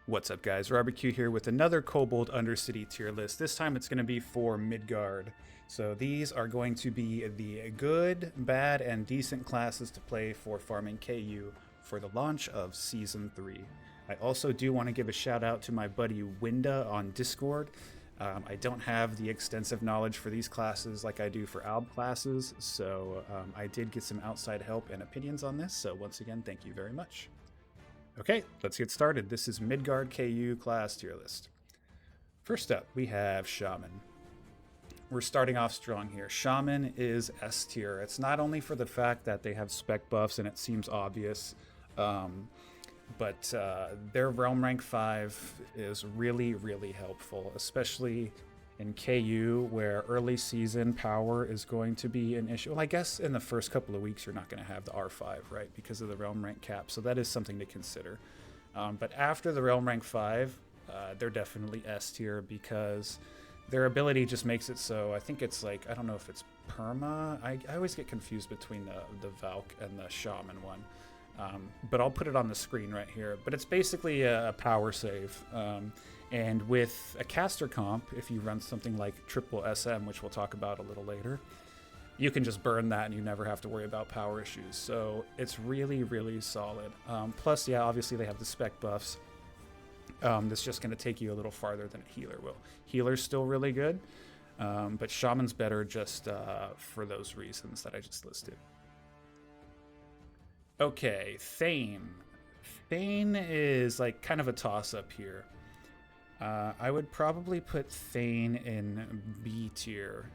What's up, guys? Barbecue here with another Kobold Undercity tier list. This time it's going to be for Midgard. So these are going to be the good, bad, and decent classes to play for farming KU for the launch of Season 3. I also do want to give a shout out to my buddy Winda on Discord. I don't have the extensive knowledge for these classes like I do for ALB classes, so I did get some outside help and opinions on this, so once again, thank you very much. Okay, let's get started. This is Midgard KU class tier list. First up, we have Shaman. We're starting off strong here. Shaman is S tier. It's not only for the fact that they have spec buffs and it seems obvious, but their Realm Rank 5 is really, really helpful, especially in KU where early season power is going to be an issue. Well, I guess in the first couple of weeks you're not going to have the R5, right, because of the Realm Rank cap, so that is something to consider. But after the Realm Rank 5, they're definitely S tier because their ability just makes it so, I think it's like, I don't know if it's perma. I always get confused between the Valk and the Shaman one. But I'll put it on the screen right here. But it's basically a power save. And with a caster comp, if you run something like triple SM, which we'll talk about a little later, you can just burn that and you never have to worry about power issues. So it's really, really solid. Plus, yeah, obviously they have the spec buffs. That's just going to take you a little farther than a healer will. Healer's still really good, but Shaman's better just for those reasons that I just listed. Okay, Thane. Thane is like kind of a toss-up here. I would probably put Thane in B tier.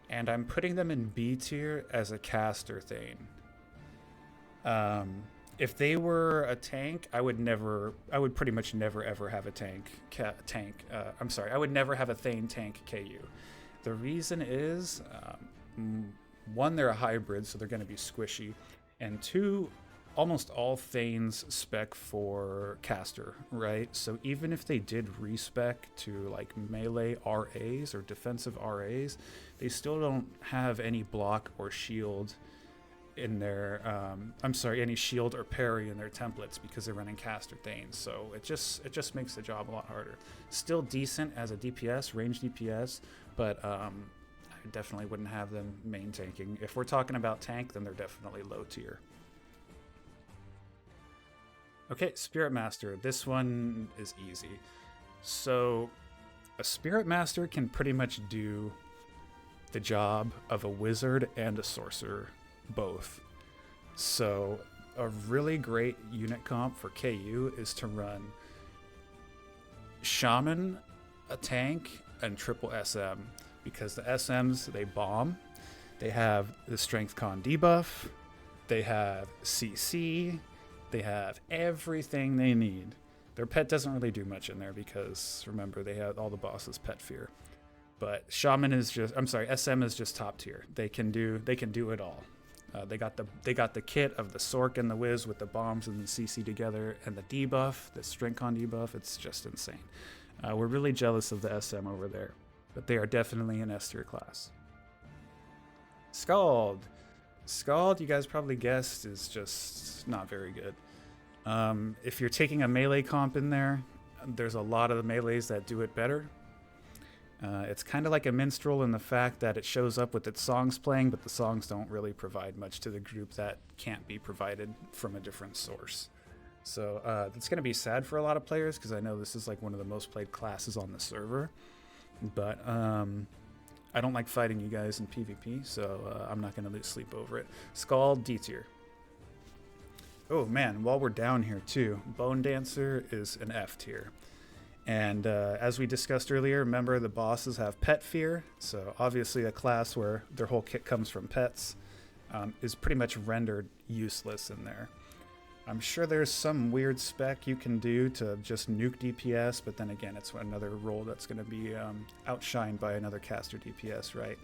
And I'm putting them in B tier as a caster Thane. If they were a tank, I would pretty much never ever have a I would never have a Thane tank KU. The reason is, one, they're a hybrid, so they're going to be squishy. And two, almost all Thanes spec for caster, right? So even if they did respec to like melee RAs or defensive RAs, they still don't have any block or shield in their, any shield or parry in their templates because they're running caster Thanes. So it just makes the job a lot harder. Still decent as a DPS, range DPS, but I definitely wouldn't have them main tanking. If we're talking about tank, then they're definitely low tier. Okay, Spiritmaster. This one is easy. So a Spiritmaster can pretty much do the job of a wizard and a sorcerer, both. So a really great unit comp for KU is to run Shaman, a tank, and triple SM. Because the SMs, they bomb, they have the Strength Con debuff, they have CC, they have everything they need. Their pet doesn't really do much in there because, remember, they have all the bosses pet fear. But Shaman is just, SM is just top tier. They can do it all. They got the kit of the Sork and the Wiz with the bombs and the CC together, and the debuff, the Strength Con debuff. It's just insane. We're really jealous of the SM over there. But they are definitely an S tier class. Skald. Skald, you guys probably guessed, is just not very good. If you're taking a melee comp in there, there's a lot of the melees that do it better. It's kind of like a minstrel in the fact that it shows up with its songs playing, but the songs don't really provide much to the group that can't be provided from a different source. So it's going to be sad for a lot of players because I know this is like one of the most played classes on the server. But I don't like fighting you guys in PvP, so I'm not going to lose sleep over it. Skald, D tier. Oh man, while we're down here too, Bonedancer is an F tier. And as we discussed earlier, remember the bosses have pet fear, so obviously a class where their whole kit comes from pets is pretty much rendered useless in there. I'm sure there's some weird spec you can do to just nuke DPS, but then again, it's another role that's going to be outshined by another caster DPS, right?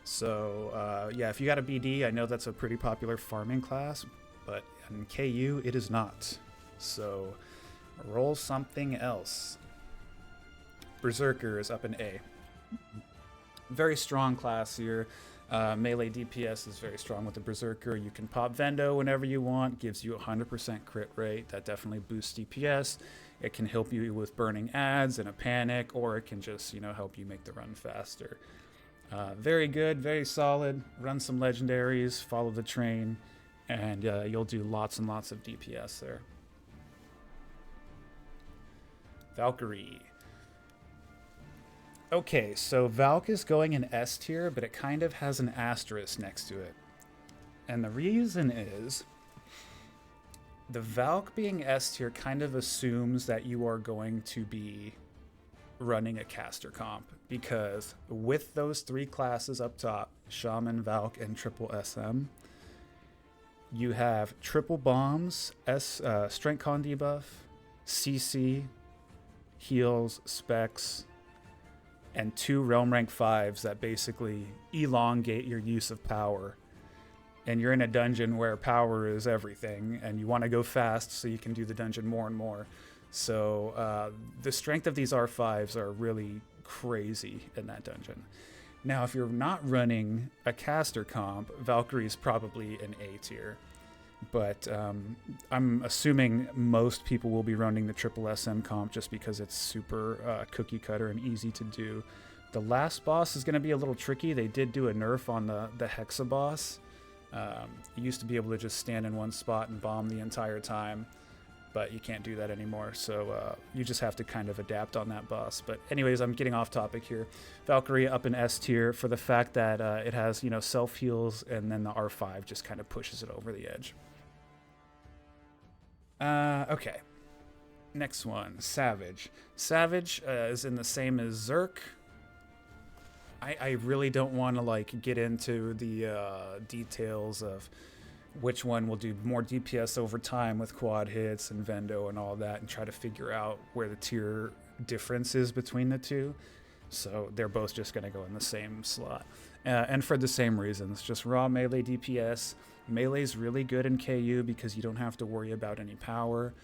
So yeah, if you got a BD, I know that's a pretty popular farming class, but in KU, it is not. So roll something else. Berserker is up in A. Very strong class here. Melee DPS is very strong with the Berserker. You can pop Vendo whenever you want, gives you 100% crit rate. That definitely boosts DPS. It can help you with burning ads in a panic, or it can just, help you make the run faster. Very good, very solid. Run some legendaries, follow the train, and you'll do lots and lots of DPS there. Valkyrie. Okay, so Valk is going in S tier, but it kind of has an asterisk next to it. And the reason is the Valk being S tier kind of assumes that you are going to be running a caster comp, because with those 3 classes up top, Shaman, Valk, and triple SM, you have triple bombs, strength con debuff, CC, heals, specs, and 2 realm rank 5s that basically elongate your use of power. And you're in a dungeon where power is everything, and you want to go fast so you can do the dungeon more and more. So the strength of these R5s are really crazy in that dungeon. Now, if you're not running a caster comp, Valkyrie is probably an A tier. But I'm assuming most people will be running the triple SM comp just because it's super cookie cutter and easy to do. The last boss is going to be a little tricky. They did do a nerf on the Hexa boss. You used to be able to just stand in one spot and bomb the entire time, but you can't do that anymore. So you just have to kind of adapt on that boss. But anyways, I'm getting off topic here. Valkyrie up in S tier for the fact that it has, self heals, and then the R5 just kind of pushes it over the edge. Okay. Next one, Savage. Savage is in the same as Zerk. I really don't want to get into the details of which one will do more DPS over time with quad hits and Vendo and all that, and try to figure out where the tier difference is between the two. So they're both just going to go in the same slot. And for the same reasons, just raw melee DPS. Melee's really good in KU because you don't have to worry about any power.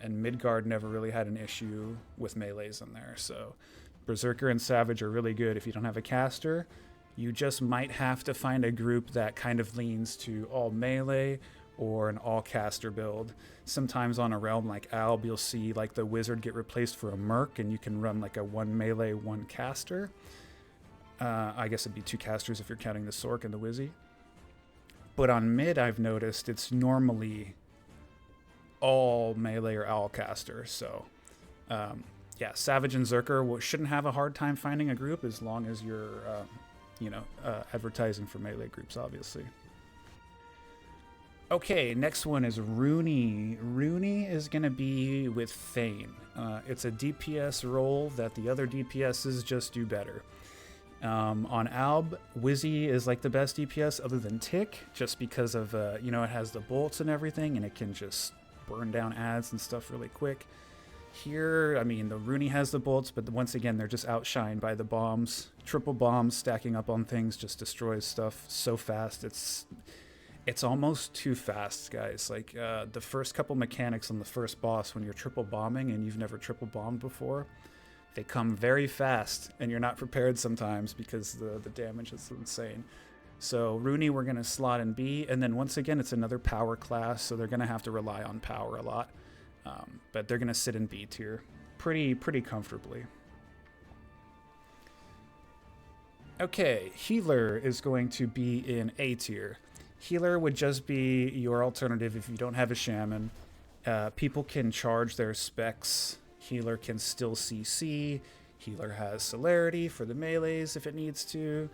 And Midgard never really had an issue with melees in there. So Berserker and Savage are really good if you don't have a caster. You just might have to find a group that kind of leans to all melee or an all caster build. Sometimes on a realm like Alb, you'll see the wizard get replaced for a merc, and you can run a 1 melee, 1 caster. I guess it'd be 2 casters if you're counting the Sork and the Wizzy. But on mid, I've noticed it's normally all melee or all caster. So, yeah, Savage and Zerker shouldn't have a hard time finding a group as long as you're, advertising for melee groups, obviously. Okay, next one is Rooney. Rooney is going to be with Thane. It's a DPS role that the other DPSs just do better. On Alb, Wizzy is the best DPS other than Tick, just because of, it has the bolts and everything, and it can just burn down ads and stuff really quick. Here, the Rooney has the bolts, but once again, they're just outshined by the bombs. Triple bombs stacking up on things just destroys stuff so fast. It's almost too fast, guys. The first couple mechanics on the first boss, when you're triple bombing and you've never triple bombed before, they come very fast, and you're not prepared sometimes because the damage is insane. So Rooney, we're going to slot in B, and then once again, it's another power class, so they're going to have to rely on power a lot. But they're going to sit in B tier pretty comfortably. Okay, Healer is going to be in A tier. Healer would just be your alternative if you don't have a Shaman. People can charge their specs. Healer can still CC. Healer has celerity for the melees if it needs to.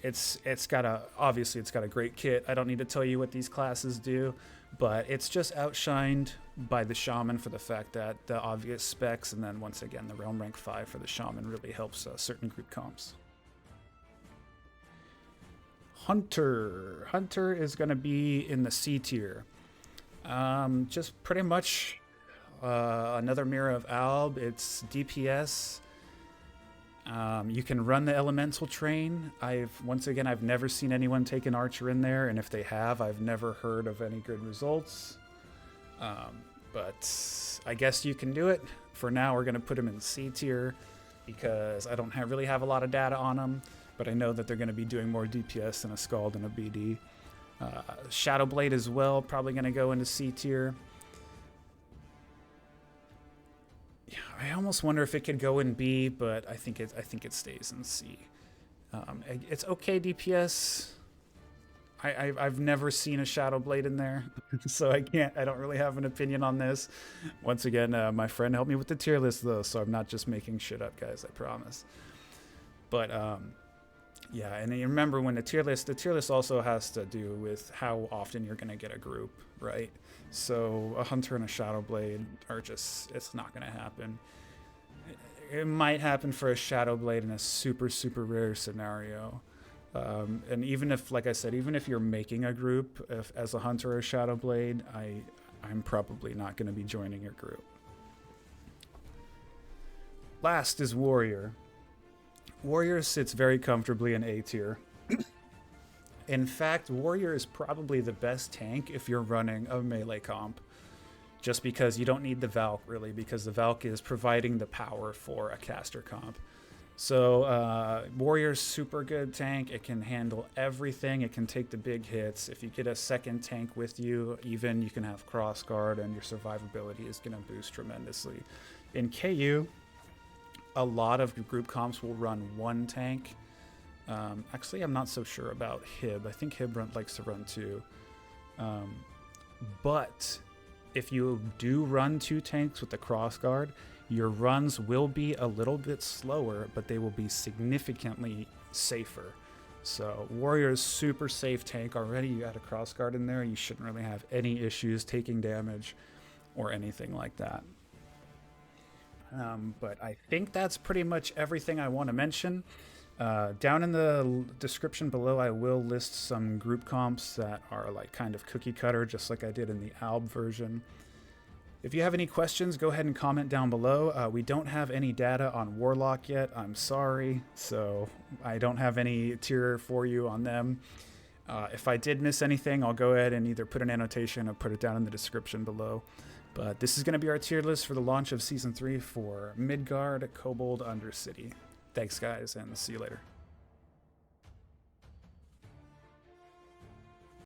It's got a great kit. I don't need to tell you what these classes do, but it's just outshined by the Shaman for the fact that the obvious specs, and then once again the realm rank 5 for the Shaman really helps certain group comps. Hunter is going to be in the C tier. Just pretty much another mirror of Alb. It's DPS. You can run the elemental train. I've never seen anyone take an archer in there, and if they have, I've never heard of any good results. But I guess you can do it. For now, we're going to put them in C tier because I don't really have a lot of data on them, but I know that they're going to be doing more DPS than a Skald and a BD. Shadowblade as well, probably going to go into C tier. I almost wonder if it could go in B, but I think it stays in C. It's okay DPS. I've never seen a Shadowblade in there, so I don't really have an opinion on this. Once again, my friend helped me with the tier list though, so I'm not just making shit up, guys, I promise. But yeah, and you remember when the tier list also has to do with how often you're gonna get a group, right? So a Hunter and a Shadowblade are just, it's not gonna happen. It might happen for a Shadowblade in a super, super rare scenario. And even if, like I said, even if you're making a group as a Hunter or a Shadowblade, I'm probably not going to be joining your group. Last is Warrior. Warrior sits very comfortably in A tier. In fact, Warrior is probably the best tank if you're running a melee comp. Just because you don't need the Valk, really, because the Valk is providing the power for a caster comp. So Warrior's super good tank. It can handle everything. It can take the big hits. If you get a second tank with you, even you can have crossguard, and your survivability is going to boost tremendously. In KU, a lot of group comps will run one tank. Actually, I'm not so sure about Hib. I think Hib likes to run two. But if you do run two tanks with the crossguard, your runs will be a little bit slower, but they will be significantly safer. So Warrior's super safe tank already. You add a crossguard in there, you shouldn't really have any issues taking damage or anything like that. But I think that's pretty much everything I want to mention. Down in the description below, I will list some group comps that are like kind of cookie cutter, just like I did in the ALB version. If you have any questions, go ahead and comment down below. We don't have any data on Warlock yet. I'm sorry. So I don't have any tier for you on them. If I did miss anything, I'll go ahead and either put an annotation or put it down in the description below. But this is going to be our tier list for the launch of Season 3 for Midgard, Kobold, Undercity. Thanks, guys, and see you later.